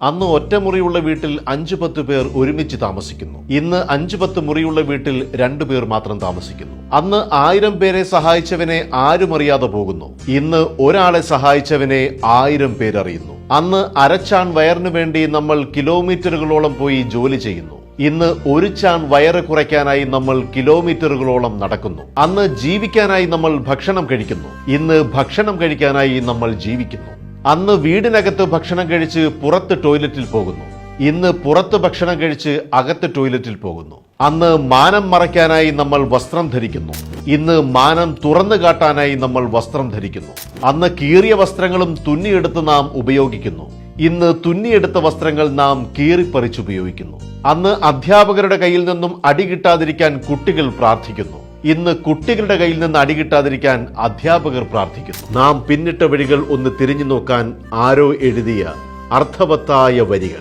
അന്ന് ഒറ്റമുറിയുള്ള വീട്ടിൽ 5-10 പേർ ഒരുമിച്ച് താമസിക്കുന്നു. ഇന്ന് 5-10 മുറിയുള്ള വീട്ടിൽ 2 പേർ മാത്രം താമസിക്കുന്നു. അന്ന് 1000 പേരെ സഹായിച്ചവനെ ആരും അറിയാതെ പോകുന്നു. ഇന്ന് ഒരാളെ സഹായിച്ചവനെ 1000 പേരറിയുന്നു. അന്ന് അരച്ചാൺ വയറിനു വേണ്ടി നമ്മൾ കിലോമീറ്ററുകളോളം പോയി ജോലി ചെയ്യുന്നു. ഇന്ന് ഒരു ചാൺ വയറ് കുറയ്ക്കാനായി നമ്മൾ കിലോമീറ്ററുകളോളം നടക്കുന്നു. അന്ന് ജീവിക്കാനായി നമ്മൾ ഭക്ഷണം കഴിക്കുന്നു. ഇന്ന് ഭക്ഷണം കഴിക്കാനായി നമ്മൾ ജീവിക്കുന്നു. അന്ന് വീടിനകത്ത് ഭക്ഷണം കഴിച്ച് പുറത്ത് ടോയ്ലറ്റിൽ പോകുന്നു. ഇന്ന് പുറത്ത് ഭക്ഷണം കഴിച്ച് അകത്ത് ടോയ്ലറ്റിൽ പോകുന്നു. അന്ന് മാനം മറയ്ക്കാനായി നമ്മൾ വസ്ത്രം ധരിക്കുന്നു. ഇന്ന് മാനം തുറന്നു കാട്ടാനായി നമ്മൾ വസ്ത്രം ധരിക്കുന്നു. അന്ന് കീറിയ വസ്ത്രങ്ങളും തുന്നിയെടുത്ത് നാം ഉപയോഗിക്കുന്നു. ഇന്ന് തുന്നിയെടുത്ത വസ്ത്രങ്ങൾ നാം കീറിപ്പറിച്ചുപയോഗിക്കുന്നു. അന്ന് അധ്യാപകരുടെ കയ്യിൽ നിന്നും അടി കിട്ടാതിരിക്കാൻ കുട്ടികൾ പ്രാർത്ഥിക്കുന്നു. ഇന്ന് കുട്ടികളുടെ കയ്യിൽ നിന്ന് അടികിട്ടാതിരിക്കാൻ അധ്യാപകർ പ്രാർത്ഥിക്കുന്നു. നാം പിന്നിട്ട വഴികൾ ഒന്ന് തിരിഞ്ഞു നോക്കാൻ ആരോ എഴുതിയ അർത്ഥവത്തായ വരികൾ.